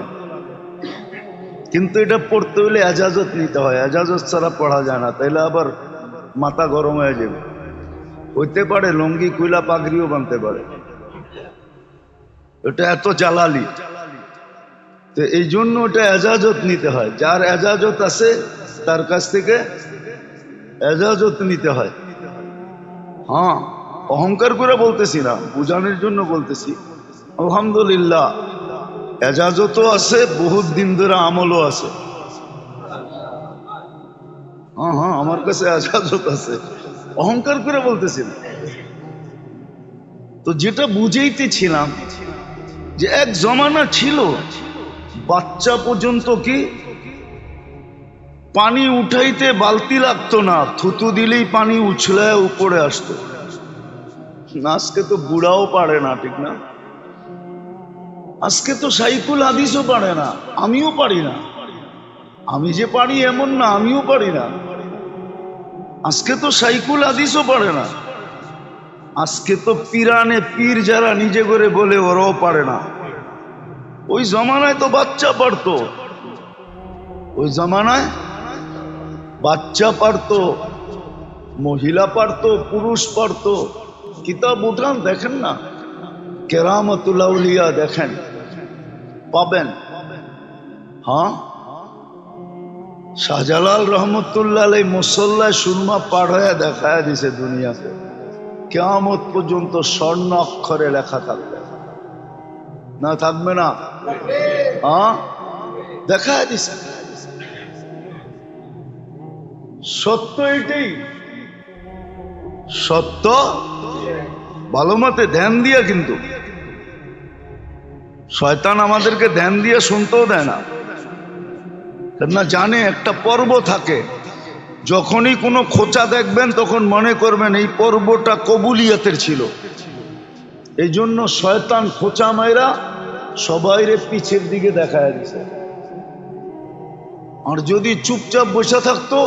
কিন্তু এটা পড়তে হলে এজাজত নিতে হয়, এজাজত ছাড়া পড়া যায় না, তাইলে আবার মাথা গরম হয়ে যাবে। হইতে পারে লঙ্গি কুইলা পাগড়িও বানতে পারে, এটা এত জালালি। তো এই জন্য ওটা এজাজত নিতে হয়, যার এজাজত আছে তার কাছ থেকে এজাজত নিতে হয়। হ্যাঁ, অহংকার করে বলতেছি না, বুঝানোর জন্য বলতেছি। আলহামদুলিল্লাহ এজাজতও আছে, বহুত দিন ধরে আমলও আছে। হ্যাঁ হ্যাঁ, আমার কাছে এজাজত আছে, অহংকার করে বলতেছি না। তো যেটা বুঝাইতেছিলাম যে এক জমানা ছিল বাচ্চা পর্যন্ত কি পানি উঠাইতে বালতি লাগতো না, থুতু দিলেই পানি উছলে উপরে আসতো। আজকে তো বুড়াও পারে না, ঠিক না? আজকে তো সাইকুল হাদিসও পারে না, আমিও পারি না। আমি যে পারি এমন না, আমিও পারি না। আজকে তো সাইকুল হাদিসও পারে না। আজকে তো পিরানে পীর যারা নিজে করে বলে ওরাও পারে না। ওই জমানায় তো বাচ্চা পারতো, ওই জমানায় বাচ্চা পারতো, মহিলা পারতো, পুরুষ পারতো। কিতাব উঠান দেখেন না, কেরামতুল আউলিয়া দেখেন, পাবেন। হ্যাঁ, শাহজালাল রহমতুল্লাহ আলাইহি মুসল্লায় সুরমা পার হয়ে দেখায় দিছে দুনিয়াতে, কিয়ামত পর্যন্ত স্বর্ণ অক্ষরে লেখা থাকবে না, থাকবে না? হ্যাঁ, দেখায় দিছে। সত্য এটাই, সত্য। ভালো মতে ধ্যান দিয়া, কিন্তু শয়তান আমাদেরকে ধ্যান দিয়ে শুনতেও দেয় না। না জানে একটা পর্ব থাকে, যখনই কোনো খোঁচা দেখবেন তখন মনে করবেন এই পর্বটা কবুলিয়াতের ছিল। এই জন্য শয়তান খোঁচা মাইরা সবাইরে পিছের দিকে দেখায় দিছে। আর যদি চুপচাপ বসে থাকতো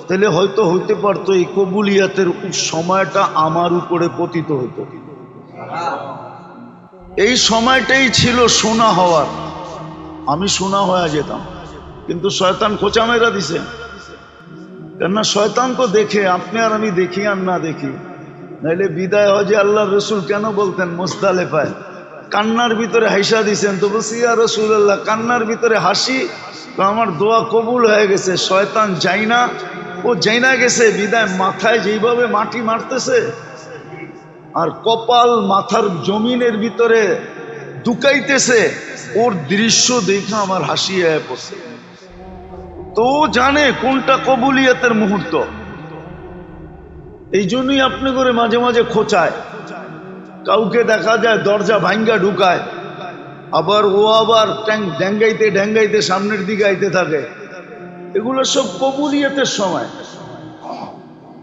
তাহলে হয়তো হইতে পারতো এই কবুলিয়াতের সময়টা আমার উপরে পতিত হইতো। এই সময়টাই ছিল সোনা হওয়ার, আমি সোনা হয়ে যেতাম, কিন্তু শয়তান খোঁচা মেরা দিছে। কেননা শয়তান তো দেখে, আপনি আর আমি দেখি আর না দেখি। নাইলে বিদায় হজে আল্লাহ রসুল কেন বলতেন মুজদালেফায় কান্নার ভিতরে হাসা দিছেন? তো বলছি ইয়া রাসূলুল্লাহ, কান্নার ভিতরে হাসি তো আমার দোয়া কবুল হয়ে গেছে। শয়তান যাই না, ও যাই না গেছে বিদায় মাথায় যেইভাবে মাটি মারতেছে আর কপাল মাথার জমিনের ভিতরে ঢুকাইতেছে, ওর দৃশ্য দেখে আমার হাসি হয়ে পড়ছে। তো জানে কোনটা কবুলিয়াতের মুহূর্ত। এই জন্যই আপনি করে মাঝে মাঝে খোঁচায়, কাউকে দেখা যায় দরজা ভাঙ্গা ঢুকায়, আবার ও আবার ড্যাঙ্গাইতে ড্যাঙ্গাইতে সামনের দিকে আইতে থাকে। এগুলো সব কবুলিয়াতের সময়।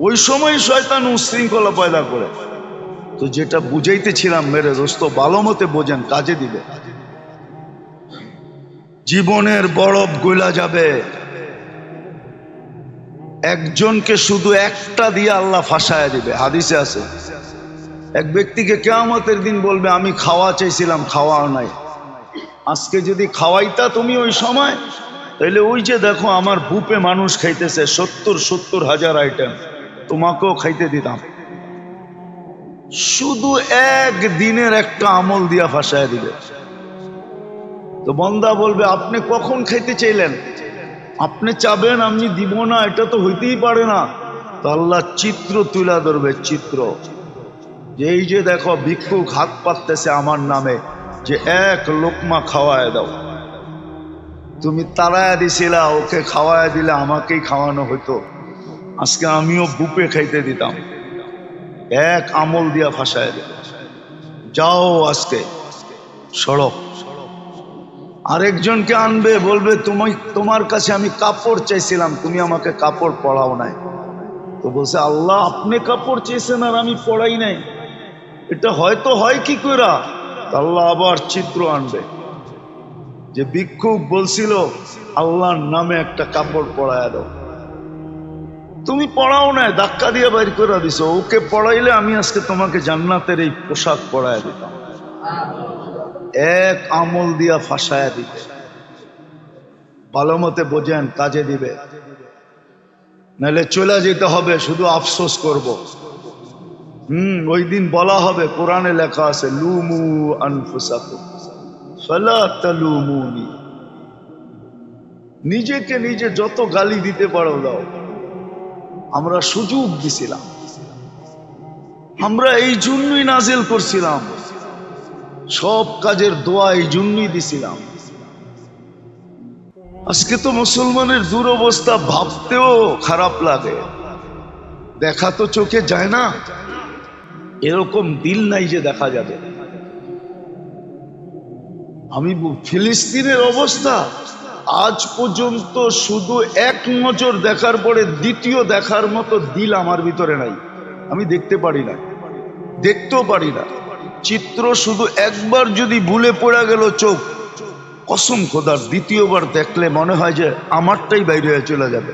ওই সময় শয়তান উশৃঙ্খলা পয়দা করে। তো যেটা বুঝাইতেছিলাম মেরে দোস্ত, ভালো মতে বোঝেন, কাজে দিবে। জীবনের বরফ গলা যাবে, একজনকে শুধু একটা দিয়ে আল্লাহ ফাঁসায় দিবে। হাদিসে আছে, এক ব্যক্তিকে কিয়ামতের দিন বলবে আমি খাওয়া চাইছিলাম, খাওয়াও নাই। আজকে যদি খাওয়াইতা তুমি ওই সময়, তাহলে ওই যে দেখো আমার বুপে মানুষ খাইতেছে 70 হাজার আইটেম, তোমাকেও খাইতে দিতাম। শুধু এক দিনের একটা আমল দিয়া ফাঁসায় দিবে। তো বন্দা বলবে আপনি কখন খাইতে চাইলেন? আপনি চাবেন আমি দিব না, এটা তো হইতেই পারে না। তো আল্লাহ চিত্র তুলে ধরবে, চিত্র যে এই যে দেখো ভিক্ষুক হাত পাততেছে আমার নামে, যে এক লোকমা খাওয়ায় দাও। তুমি তাড়ায় দিছিলা, ওকে খাওয়ায় দিলে আমাকেই খাওয়ানো হতো, আজকে আমিও বুপে খাইতে দিতাম। এক আমল দিয়া ফাঁসায় দেবে। যাও আজকে সড়ক। আরেকজনকে আনবে, বলবে তোমার কাছে আমি কাপড় চাইছিলাম, তুমি আমাকে কাপড় পরাও নাই। তো বলছে আল্লাহ আপনি কাপড় চেয়েছেন আর আমি পড়াই নাই, এটা হয়তো হয় কি করে? আল্লাহ আবার চিত্র আনবে যে ভিক্ষুক বলছিল আল্লাহর নামে একটা কাপড় পরায় দাও, তুমি পড়াও নাই, ধাক্কা দিয়ে বাইর করে দিছো। ওকে পড়াইলে আমি আজকে তোমাকে জান্নাতের এই পোশাক পরায় দিতাম। এক আমল দিয়া ফাঁসায় দিবে। ভালো মতে বোঝেন, কাজে দিবে, নাহলে চলে যেতে হবে, শুধু আফসোস করব। ওই দিন বলা হবে, কোরআনে লেখা আছে লুমু আনফুসাকুম ফালা তালুমুনি। নিজেকে নিজে যত গালি দিতে পারো দাও, আমরা সুযোগ দিছিলাম, আমরা এই জন্যই নাজিল করছিলাম, সব কাজের দোয়া এই জন্যই দিছিলাম। আজকে তো মুসলমানের দুরবস্থা ভাবতেও খারাপ লাগে, দেখা তো চোখে যায় না, এরকম দিল নাই যে দেখা যাবে। আমি ফিলিস্তিনের অবস্থা আজ পর্যন্ত শুধু এক নজর দেখার পরে দ্বিতীয় দেখার মতো দিল আমার ভিতরে নাই, আমি দেখতে পারি না, দেখতেও পারি না। চিত্র শুধু একবার যদি ভুলে পড়ে গেল চোখ, কসম খোদার দ্বিতীয়বার দেখলে মনে হয় যে আমারটাই বাইরে হয়ে চলে যাবে।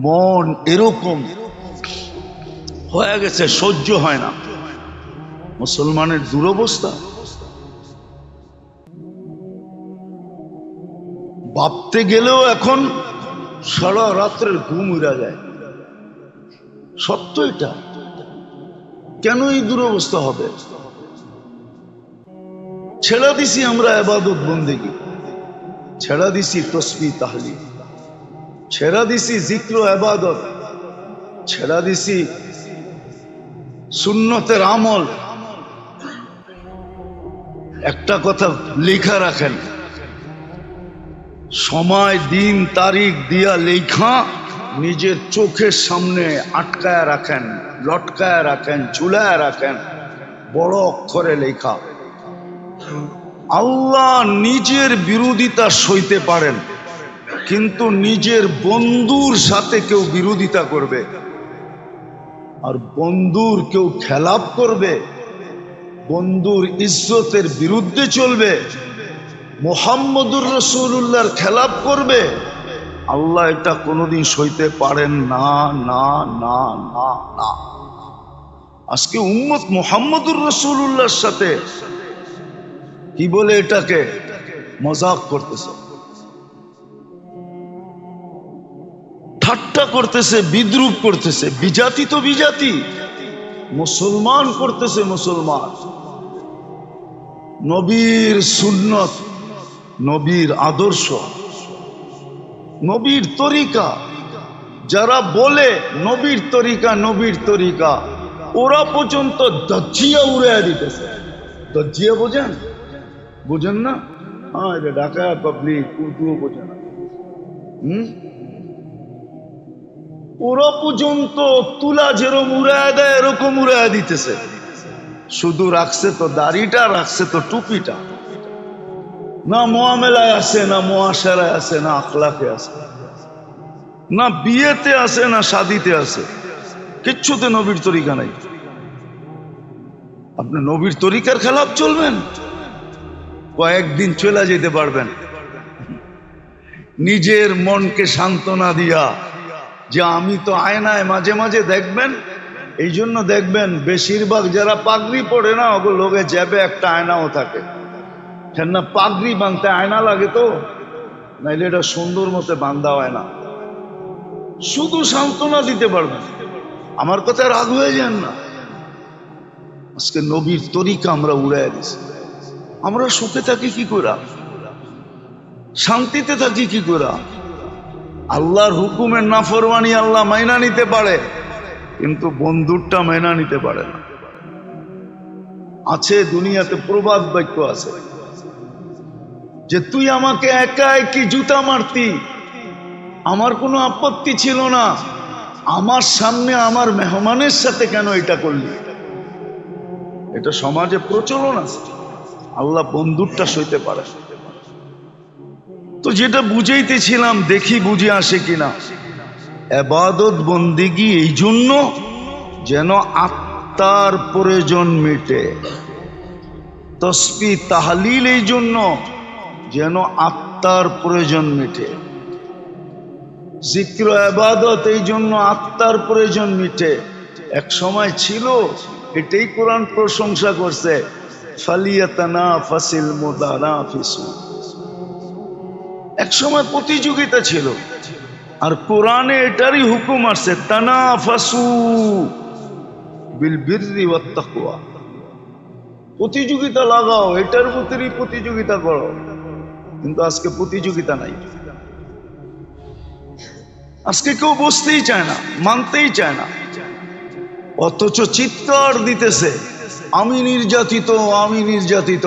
মন এরকম হয়ে গেছে, সহ্য হয় না। মুসলমানের দুরবস্থা ভাবতে গেলেও এখন সারা রাত্রের ঘুম উড়া যায়। সত্য এটা। কেন এই দুরবস্থা হবে? ছেড়া দিছি আমরা ইবাদত বন্দেগী, ছেড়া দিছি তসবিহ তাহলিল, ছেড়া দিছি জিক্র ইবাদত, ছেড়া দিছি সুন্নতের আমল। একটা কথা লেখা রাখেন, সময় দিন তারিখ দিয়া লেখা নিজের চোখের সামনে আটকায় রাখেন, লটকায় রাখেন, ঝুলায় রাখেন, বড় অক্ষরে লেখা। আল্লাহ নিজের বিরোধিতা সইতে পারেন, কিন্তু নিজের বন্ধুর সাথে কেউ বিরোধিতা করবে আর বন্ধুর কেউ খেলাপ করবে, বন্ধুর ইজ্জতের বিরুদ্ধে চলবে, মুহাম্মদুর রাসূলুল্লাহর খেলাপ করবে, আল্লাহ এটা কোনোদিন সইতে পারেন না, না, না, না, না। আজকে উম্মত মুহাম্মদুর রাসূলুল্লাহর সাথে কি বলে এটাকে মজাক করতেছে, ঠাট্টা করতেছে, বিদ্রুপ করতেছে। বিজাতি তো বিজাতি, মুসলমান করতেছে মুসলমান। নবীর সুন্নত, নবীর আদর্শ, নবীর তরিকা যারা বলে নবীর তরিকা, নবীর তরিকা, ওরা পর্যন্ত দজ্জিয়া উড়াইয়া দিতেছে। দজ্জিয়া বোঝেন? বোঝেন না? হ্যাঁ, এটা ঢাকা পাবলিক উর্দুও বোঝে না। ওরা পর্যন্ত তুলা যেরকম উড়ায় দেয় এরকম উড়ায় দিতেছে। শুধু রাখছে তো দাড়িটা, রাখছে তো টুপিটা, না মুআমেলায় আছে, না মুআশারায় আছে, না আখলাকে আছে, না বিয়েতে আছে, না শাদিতে আছে, কিচ্ছুতে নবীর তরিকা নাই। আপনি নবীর তরিকার খেলাফ চলবেন, কয়েকদিন চলে যেতে পারবেন। নিজের মনকে সান্ত্বনা দিয়া যে আমি তো আয়নায় মাঝে মাঝে দেখবেন, এই জন্য দেখবেন বেশিরভাগ যারা পাগড়ি পড়ে না, ওগুলো লোকে জ্যাবে একটা আয়নাও থাকে, কেননা পাগড়ি বাঁধতে আয়না লাগে তো, নাইলে এটা সুন্দর মতো বান্ধা হয় না। শুধু সান্ত্বনা দিতে পারবেন, আমার কথা রাগ হয়ে যান না। আজকে নবীর তরিকা আমরা উড়াই দিছি। আমরা সুখে থাকি কি করে, শান্তিতে থাকি কি করে? আল্লাহর হুকুমের নাফরমানি আল্লাহ মাইনা নিতে পারে, কিন্তু বন্ধুরটা মাইনা নিতে পারে না। আছে দুনিয়াতে প্রবাদ বাক্য আছে যে তুই আমাকে একা একই জুতা মারতি, আমার কোনো আপত্তি ছিল না, আমার সামনে আমার মেহমানের সাথে কেন এটা করলি? এটা সমাজে প্রচলন আছে। আল্লাহ বন্ধুরটা সইতে পারে। তো যেটা বুঝাইতেছিলাম, দেখি বুঝে আসে কিনা। ইবাদত বন্দিগি এই জন্য যেন আত্মার প্রয়োজন মিটে, তসবিহ তাহলিল এই জন্য যেন আত্মার প্রয়োজন মিটে, জিক্র ইবাদত এই জন্য আত্মার প্রয়োজন মিটে। এক সময় ছিল, এটাই কোরআন প্রশংসা করছে, ফালিয়াতানাফাসিল মুতানাফিসুন। এক সময় প্রতিযোগিতা ছিল, আর কোরআনে এটারই হুকুম আসছে, তানাফাসু বিল বিররি ওয়াত তাকওয়া। প্রতিযোগিতা লাগাও, এটার ভিতরেই প্রতিযোগিতা করো। কিন্তু আজকে প্রতিযোগিতা নাই। আজকে কেউ বসতেই চায় না, মানতেই চায় না, অথচ চিৎকার দিতেছে, আমি নির্যাতিত, আমি নির্যাতিত।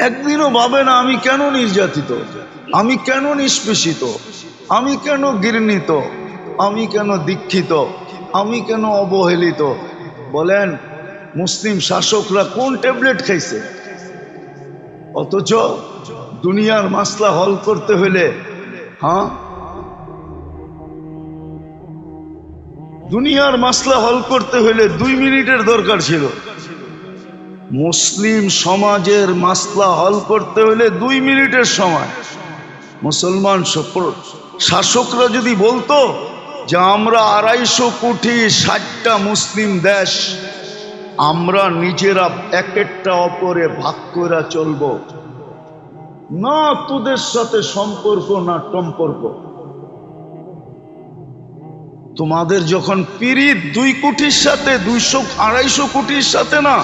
একদিনও ভাবে না আমি কেন নির্যাতিত, আমি কেন নিষ্পেষিত, আমি কেন ঘৃণিত, আমি কেন দীক্ষিত, আমি কেন অবহেলিত। বলেন, মুসলিম শাসকরা কোন ট্যাবলেট খাইছে? অথচ দুনিয়ার মাসলা হল করতে হলে, দুনিয়ার মাসলা হল করতে হলে 2 মিনিটের দরকার ছিল। মুসলিম সমাজের মাসলা হল করতে হলে 2 মিনিটের সময়। মুসলমান শাসকরা যদি বলতো যে আমরা 250 কোটি 60টা মুসলিম দেশ, আমরা নিজেরা এক একটা অপরে ভাগ করে চলবো, না তোদের সাথে সম্পর্ক না সম্পর্ক। তোমাদের যখন পিরিত 2 কোটির সাথে, 200-250 কোটির সাথে না,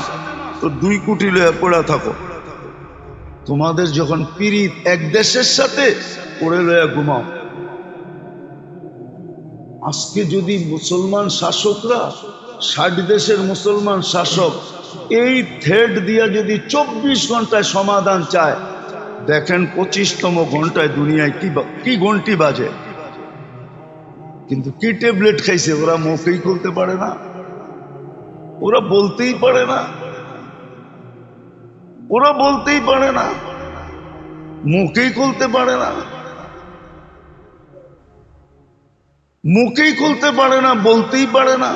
তো 2 কোটি লয়ে পড়া থাকো। তোমাদের যখন পিরিত এক দেশের সাথে, পড়ে লয়ে ঘুমাও। আজকে যদি মুসলমান শাসকরা, 60 দেশের মুসলমান শাসক এই থ্রেড দিয়া যদি 24 ঘন্টায় সমাধান চায়, দেখেন 25তম ঘন্টায় দুনিয়ায় কি ঘন্টি বাজে। কিন্তু কি ট্যাবলেট খাইছে, ওরা মুখেই খুলতে পারে না, ওরা বলতেই পারে না, ওরা বলতেই পারে না, মুখেই খুলতে পারে না, মুখেই খুলতে পারে না, বলতেই পারে না।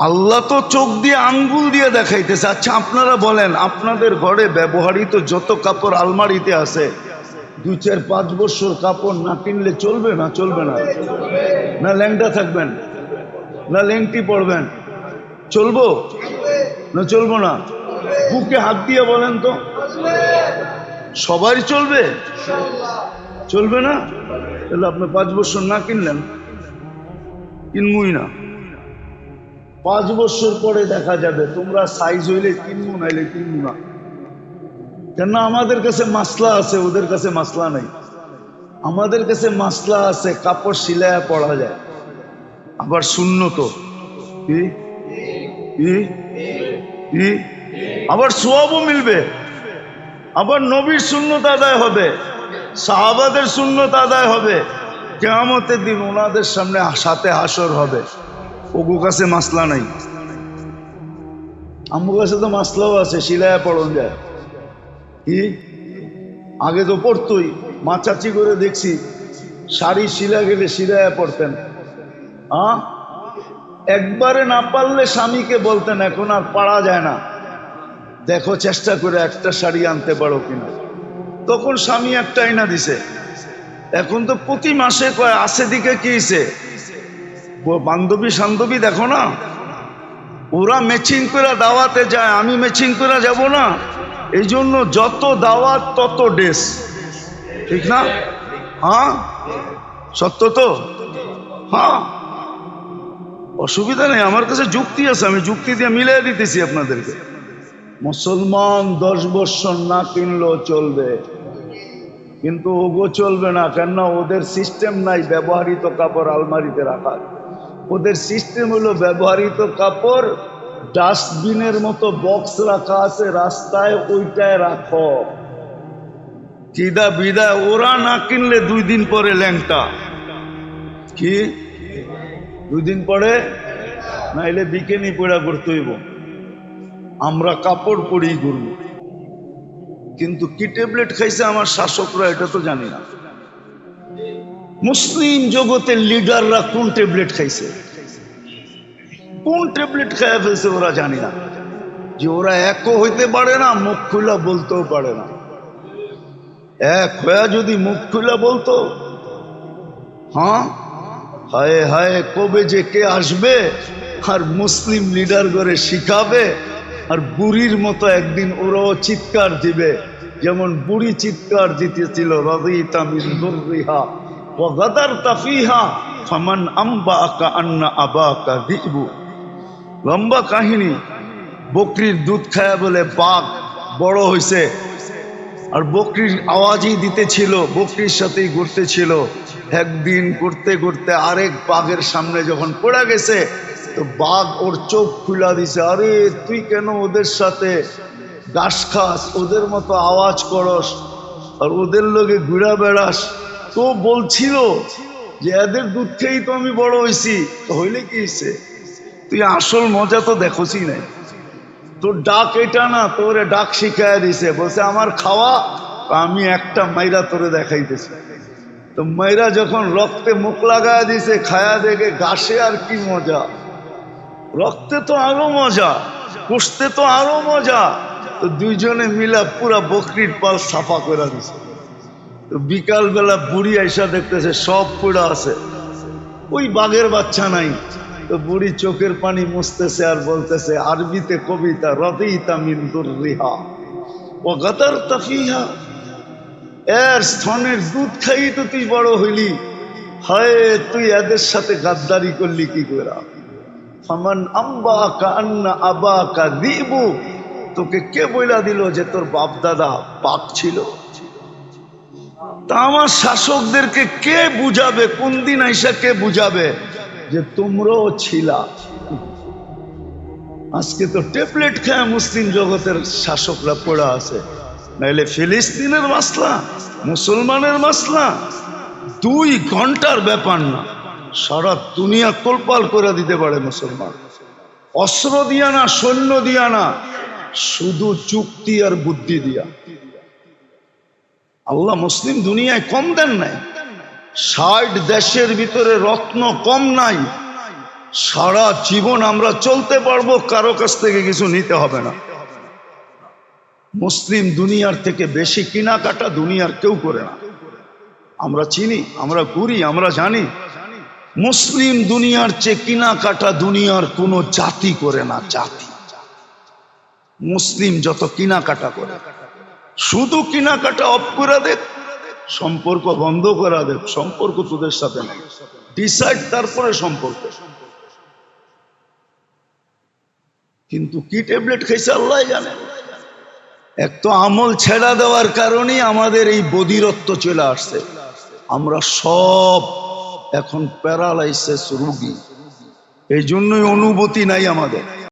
আল্লাহ তো চোখ দিয়ে আঙ্গুল দিয়ে দেখাইতেছে। আচ্ছা আপনারা বলেন, আপনাদের ঘরে ব্যবহৃত যত কাপড় আলমারিতে আছে, 2-4-5 বছর কাপড় না কিনলে চলবে না? চলবে না? না ল্যাংটা থাকবেন, না লেংটি পড়বেন, চলবো না চলবো না? বুকে হাত দিয়ে বলেন তো, সবাই চলবে? চলবে না? তাহলে আপনি 5 বছর না কিনলেন, কিনবই না। 5 বছর পরে দেখা যাবে, তোমরা সাইজ হইলে কিনবো, নাইলে কিনবো না। কেন? আমাদের কাছে মাসলা আছে, ওদের কাছে মাসলা নাই। আমাদের কাছে মাসলা আছে, কাপড় সিলায়া পরা যায়, আবার সুন্নত, আবার সওয়াবও মিলবে, আবার নবীর সুন্নত আদায় হবে, সাহাবাদের সুন্নত আদায় হবে। কিয়ামতের দিন ওনাদের সামনে সাথে হাসর হবে। ওগো কাছে মাসলা নাই, আমার কাছে তো মাসলাও আছে, সিলায়া পড়ন যায়। কি আগে তো পড়তোই, মা চাচি করে দেখছি, শাড়ি শিলা গেলে সিলায়া পড়তেন। একবারে না পারলে স্বামীকে বলতেন, এখন আর পারা যায় না, দেখো চেষ্টা করে একটা শাড়ি আনতে পারো কিনা। তখন স্বামী একটা আইনা দিছে। এখন তো প্রতি মাসে কয়, আছে দিকে কি হইছে, বান্ধবী সান্ধবী দেখো না, ওরা ম্যাচিং করে দাওয়াতে যায়, আমি ম্যাচিং করে যাব না। এই জন্য যত দাওয়াত তত ড্রেস, ঠিক না? সত্য তো? অসুবিধা নেই, আমার কাছে যুক্তি আছে, আমি যুক্তি দিয়ে মিলিয়ে দিতেছি আপনাদেরকে। মুসলমান 10 বছর না কিনলেও চলবে, কিন্তু ওগো চলবে না। কেন? ওদের সিস্টেম নাই ব্যবহৃত কাপড় আলমারিতে রাখার। ওদের সিস্টেম হলো ব্যবহৃত কাপড় ডাস্টবিনের মতো বক্স রাখা আছে রাস্তায়, ওইটায় রাখো। কিদা বিদা, ওরা না কিনলে 2 দিন পরে ল্যাংটা। কি 2 দিন পরে নাইলে বিকেনি পড়া করতে হইব, আমরা কাপড় পরেই করব। কিন্তু কি ট্যাবলেট খাইছে আমার শাসকরা এটা তো জানি না। মুসলিম জগতের লিডাররা কোন ট্যাবলেট খাইছে, কোন ট্যাবলেট খাইয়া ফেলছে ওরা জানি না। যে ওরা একও হইতে পারে না, মুখ খুলা বলতেও পারে না। এক হয়ে যদি মুখ খুলা বলতো, হ্যাঁ হায় হায় কবে যে কে আসবে আর মুসলিম লিডার করে শিখাবে, আর বুড়ির মতো একদিন ওরাও চিৎকার দিবে, যেমন বুড়ি চিৎকার দিতেছিল রাদিতা মিন দুররিহা ওয়া গাদারতা ফিহা ফামান আম্বাআকা আন্না আবাকা যিবু। লম্বা কাহিনী। বকরির দুধ খায়া বলে বাঘ বড় হইছে, আর বকরির আওয়াজই দিতেছিল, বকরির সাথেই ঘুরতেছিল। একদিন করতে করতে আরেক বাঘের সামনে যখন পড়ে গেছে, তো বাঘ ওর চোখ খুলা দিছে, আরে তুই কেন ওদের সাথে ঘাস খাস, ওদের মতো আওয়াজ করস, আর ওদের লোকে ঘুরা বেড়াস। তো বলছিল যে এদের দুধ খেয়েই তো আমি বড় হয়েছি, তো হইলে কি হয়েছে, তুই আসল মজা তো দেখোসই নাই। তোর ডাক এটা না, তোরে ডাক শিখাইয়া দিছে, বলছে আমার খাওয়া, আমি একটা মাইরা তোরে দেখাইতেছি। তো মাইরা যখন রক্তে মুখ লাগায় দিছে, খায়া দেখে ঘাসে আর কি মজা, রক্তে তো আরো মজা, কষতে তো আরো মজা। তো দুইজনে মিলা পুরা বকরির পাল সাফা করে দিছে। তো বিকাল বেলা বুড়ি আইসা দেখতেছে সব পুরা আছে, ওই বাঘের বাচ্চা নাই। তো বুড়ি চোখের পানি মুছতেছে আর বলতেছে আরবিতে কবিতা, রাদিতা মিন দুররিহা ওয়া গাদারতা ফিহা। এর স্তনের দুধ খাই তো তুই বড় হইলি, হায় তুই এদের সাথে গাদ্দারি করলি কি করে। ফামান আম্বাকা আন্না আবাকা যিবু। তোকে কে বইলা দিল যে তোর বাপ দাদা বাঘ ছিল? তা আমার শাসকদেরকে কে বুঝাবে, কোন দিন আইসা কে বুঝাবে যে তোমরাও ছিলা? আজকে তো ট্যাবলেট খায় মুসলিম জগতের শাসকরা পড়া আছে, নাইলে ফিলিস্তিনের মাসলা, মুসলমানের মাসলা 2 ঘন্টার ব্যাপার না, সারা দুনিয়া তোলপাল করে দিতে পারে মুসলমান। অস্ত্র দিয়া না, সৈন্য দিয়া না, শুধু যুক্তি আর বুদ্ধি দিয়া। আল্লাহ মুসলিম দুনিয়ায় কম দেন নাই, 60 দেশের ভিতরে রত্ন কম নাই। সারা জীবন আমরা চলতে পারবো, কারো কাছ থেকে কিছু নিতে হবে না। মুসলিম দুনিয়ার থেকে বেশি কেনাকাটা দুনিয়ার কেউ করে না। আমরা চিনি, আমরা ঘুরি, আমরা জানি মুসলিম দুনিয়ার চেয়ে কেনাকাটা দুনিয়ার কোনো জাতি করে না। জাতি মুসলিম যত কেনাকাটা করে, শুধু কেনাকাটা অফ করে দেখ, সম্পর্ক বন্ধ করা দেখ, সম্পর্ক তোদের সাথে নেই, ডিসাইড তারপরে সম্পর্ক। কিন্তু কি ট্যাবলেট খাইছে আল্লাহ জানে। এক তো আমল ছেড়া দেওয়ার কারণেই আমাদের এই বধিরত্ব চলে আসছে। আমরা সব এখন প্যারালাইসিস রোগী, এই জন্যই অনুভূতি নাই আমাদের।